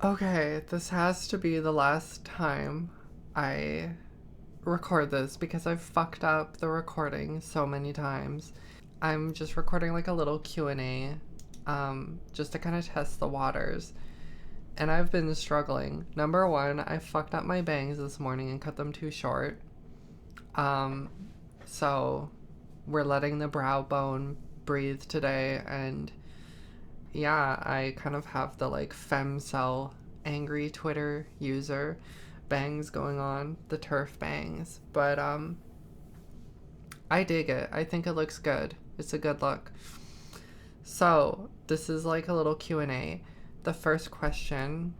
Okay, this has to be the last time I record this because I've fucked up the recording so many times. I'm just recording like a little Q&A just to kind of test the waters. And I've been struggling. Number one, I fucked up my bangs this morning and cut them too short. Um, so we're letting the brow bone breathe today, and yeah, I kind of have the like femcel angry Twitter user bangs going on, the turf bangs. But I dig it. I think it looks good. It's a good look. So, this is like a little Q&A. The first question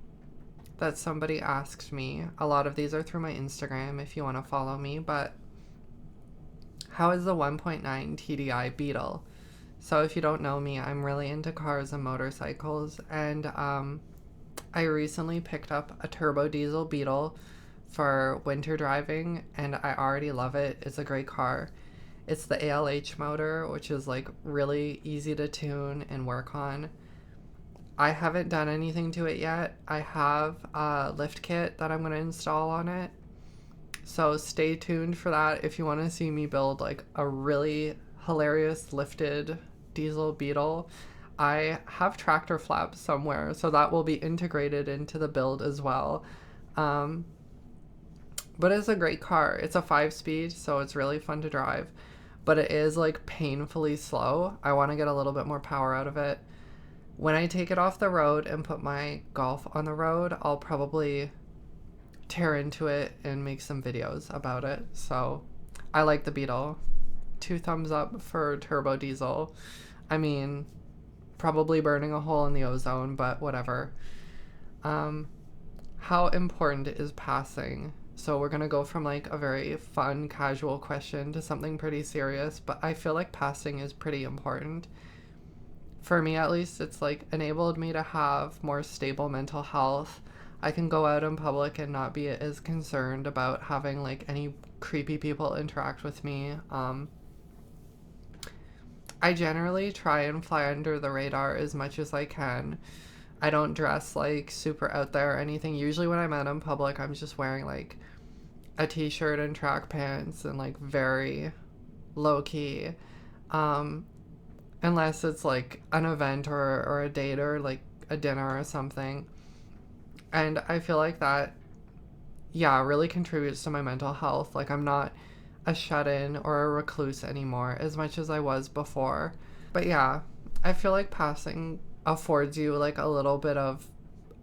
that somebody asked me, a lot of these are through my Instagram if you want to follow me, but how is the 1.9 TDI Beetle? So if you don't know me, I'm really into cars and motorcycles, and I recently picked up a turbo diesel Beetle for winter driving, and I already love it. It's a great car. It's the ALH motor, which is like really easy to tune and work on. I haven't done anything to it yet. I have a lift kit that I'm going to install on it. So stay tuned for that if you want to see me build like a really hilarious lifted diesel Beetle. I have tractor flaps somewhere, so that will be integrated into the build as well. Um, but it's a great car. It's a 5-speed, so it's really fun to drive. But it is like painfully slow. I want to get a little bit more power out of it. When I take it off the road and put my Golf on the road, I'll probably tear into it and make some videos about it. So I like the Beetle. 2 thumbs up for turbo diesel. I mean, probably burning a hole in the ozone, but whatever. How important is passing? So we're gonna go from like a very fun, casual question to something pretty serious, but I feel like passing is pretty important. For me at least, it's like enabled me to have more stable mental health. I can go out in public and not be as concerned about having like any creepy people interact with me. I generally try and fly under the radar as much as I can. I don't dress like super out there or anything. Usually when I'm out in public, I'm just wearing like a t-shirt and track pants and like very low key. Um, Unless it's like an event or a date or like a dinner or something. And I feel like that, yeah, really contributes to my mental health. Like, I'm not a shut-in or a recluse anymore as much as I was before. But yeah, I feel like passing affords you like a little bit of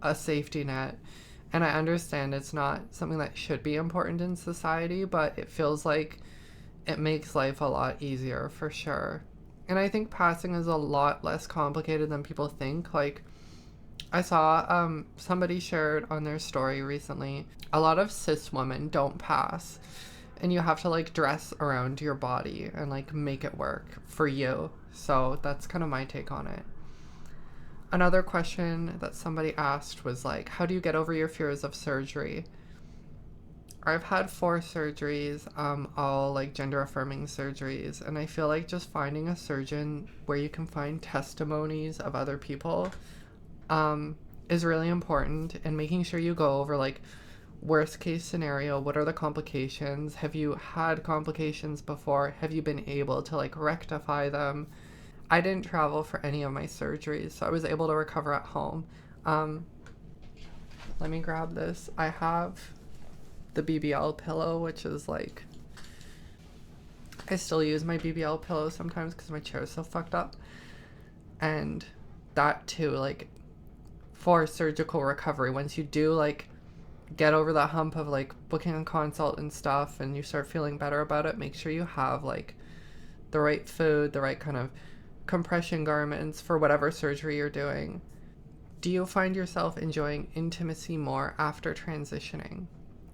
a safety net. And I understand it's not something that should be important in society, but it feels like it makes life a lot easier for sure. And I think passing is a lot less complicated than people think. Like, I saw somebody shared on their story recently, a lot of cis women don't pass, and you have to like dress around your body and like make it work for you. So that's kind of my take on it. Another question that somebody asked was like, how do you get over your fears of surgery? I've had 4 surgeries, all like gender affirming surgeries, and I feel like just finding a surgeon where you can find testimonies of other people is really important, and making sure you go over like worst case scenario, what are the complications, have you had complications before, have you been able to like rectify them. I didn't travel for any of my surgeries, so I was able to recover at home. Let me grab this. I have the BBL pillow, which is like, I still use my BBL pillow sometimes because my chair is so fucked up. And that too, like, for surgical recovery, once you do like get over the hump of like booking a consult and stuff and you start feeling better about it, make sure you have like the right food, the right kind of compression garments for whatever surgery you're doing. Do you find yourself enjoying intimacy more after transitioning?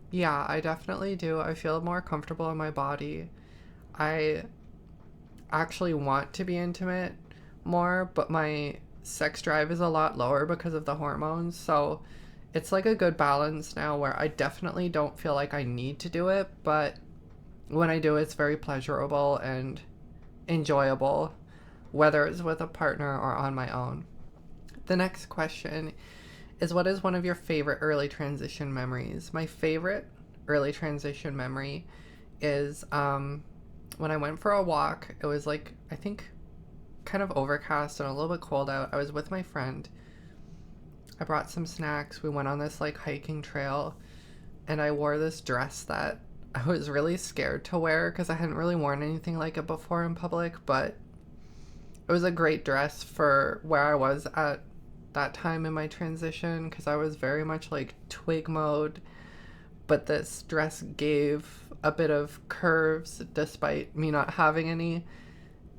Yeah, I definitely do. I feel more comfortable in my body. I actually want to be intimate more, but my sex drive is a lot lower because of the hormones. So it's like a good balance now where I definitely don't feel like I need to do it, but when I do, it's very pleasurable and enjoyable, whether it's with a partner or on my own. The next question is what is one of your favorite early transition memories? My favorite early transition memory is when I went for a walk. It was like, I think, kind of overcast and a little bit cold out. I was with my friend. I brought some snacks. We went on this like hiking trail, and I wore this dress that I was really scared to wear because I hadn't really worn anything like it before in public, but it was a great dress for where I was at that time in my transition because I was very much like twig mode, but this dress gave a bit of curves despite me not having any,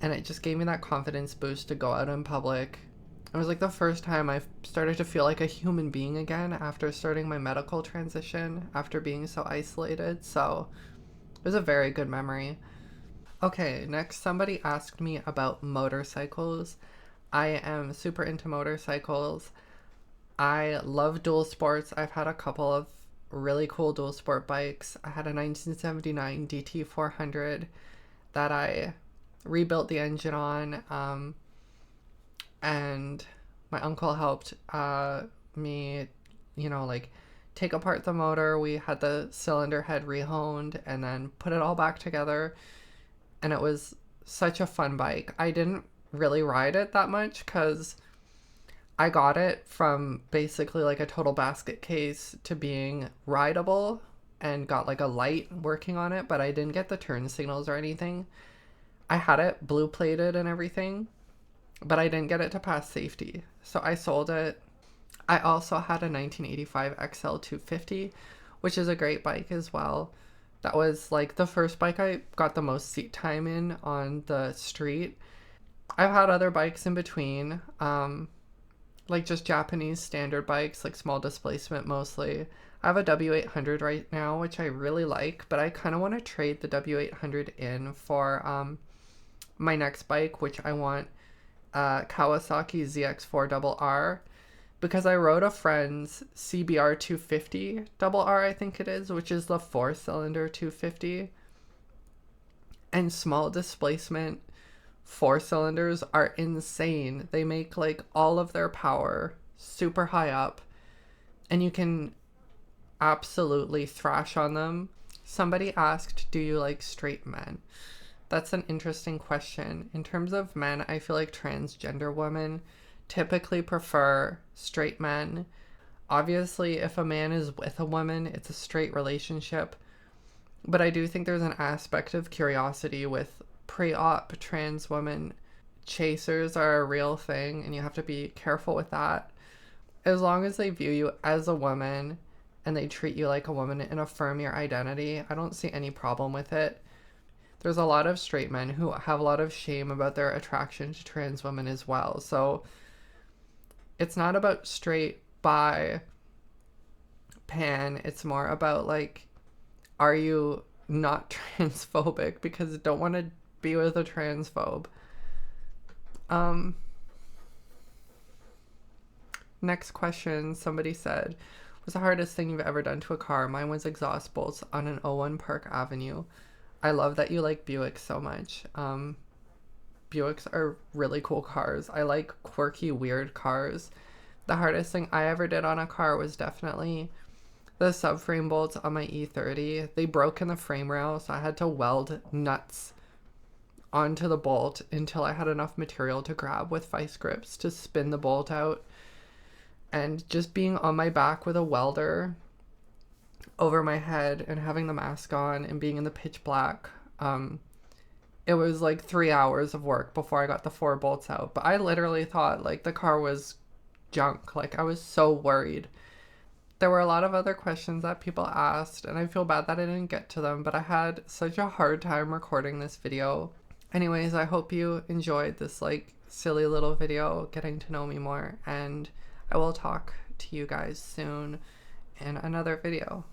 and it just gave me that confidence boost to go out in public. It was like the first time I started to feel like a human being again after starting my medical transition, after being so isolated. So it was a very good memory. Okay, next somebody asked me about motorcycles. I am super into motorcycles. I love dual sports. I've had a couple of really cool dual sport bikes. I had a 1979 DT400 that I rebuilt the engine on, and my uncle helped me, like take apart the motor. We had the cylinder head rehoned and then put it all back together, and it was such a fun bike. I didn't really ride it that much because I got it from basically like a total basket case to being rideable and got like a light working on it, but I didn't get the turn signals or anything. I had it blue plated and everything, but I didn't get it to pass safety, so I sold it. I also had a 1985 XL 250, which is a great bike as well. That was like the first bike I got the most seat time in on the street. I've had other bikes in between, like just Japanese standard bikes, like small displacement mostly. I have a W800 right now, which I really like, but I kind of want to trade the W800 in for my next bike, which I want Kawasaki ZX4RR, because I rode a friend's CBR 250 RR, I think it is, which is the 4-cylinder 250. And small displacement 4-cylinders are insane. They make like all of their power super high up, and you can absolutely thrash on them. Somebody asked, do you like straight men? That's an interesting question. In terms of men, I feel like transgender women typically prefer straight men. Obviously, if a man is with a woman, it's a straight relationship. But I do think there's an aspect of curiosity with pre-op trans women. Chasers are a real thing, and you have to be careful with that. As long as they view you as a woman and they treat you like a woman and affirm your identity, I don't see any problem with it. There's a lot of straight men who have a lot of shame about their attraction to trans women as well. So it's not about straight, bi, pan. It's more about like, are you not transphobic? Because I don't want to be with a transphobe. Next question, somebody said, what's the hardest thing you've ever done to a car? Mine was exhaust bolts on an '01 Park Avenue. I love that you like Buicks so much. Buicks are really cool cars. I like quirky, weird cars. The hardest thing I ever did on a car was definitely the subframe bolts on my E30. They broke in the frame rail, so I had to weld nuts onto the bolt until I had enough material to grab with vice grips to spin the bolt out. And just being on my back with a welder over my head and having the mask on and being in the pitch black, it was like 3 hours of work before I got the 4 bolts out. But I literally thought like the car was junk. Like I was so worried. There were a lot of other questions that people asked, and I feel bad that I didn't get to them, but I had such a hard time recording this video. Anyways, I hope you enjoyed this like silly little video getting to know me more, and I will talk to you guys soon in another video.